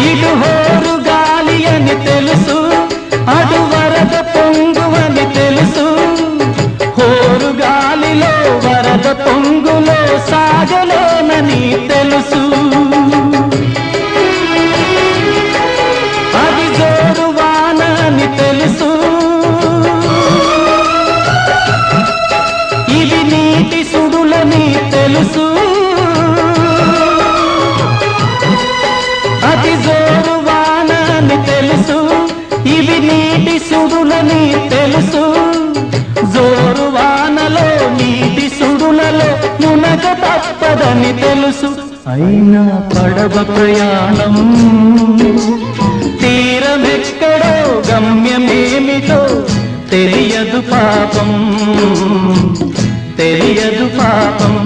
ఇటు హోరు గాలి అని తెలుసు, అటు వరద పొంగువని తెలుసు. హోరు గాలిలో వరద పొంగులో సాగలేనని తెలుసు. అది జోరు వాన అని తెలుసు, ఇది నీటి సుడులని తెలుసు. అది జోరు వాన అని తెలుసు, ఇవి నీటి సుడులని తెలుసు. జోరు వానలో నీటి సుడులలో మునగ తప్పదని తెలుసు. అయినా పడవ ప్రయాణం తీరమెక్కడో గమ్యమేమిటో తెలియదు పాపం, తెలియదు పాపం.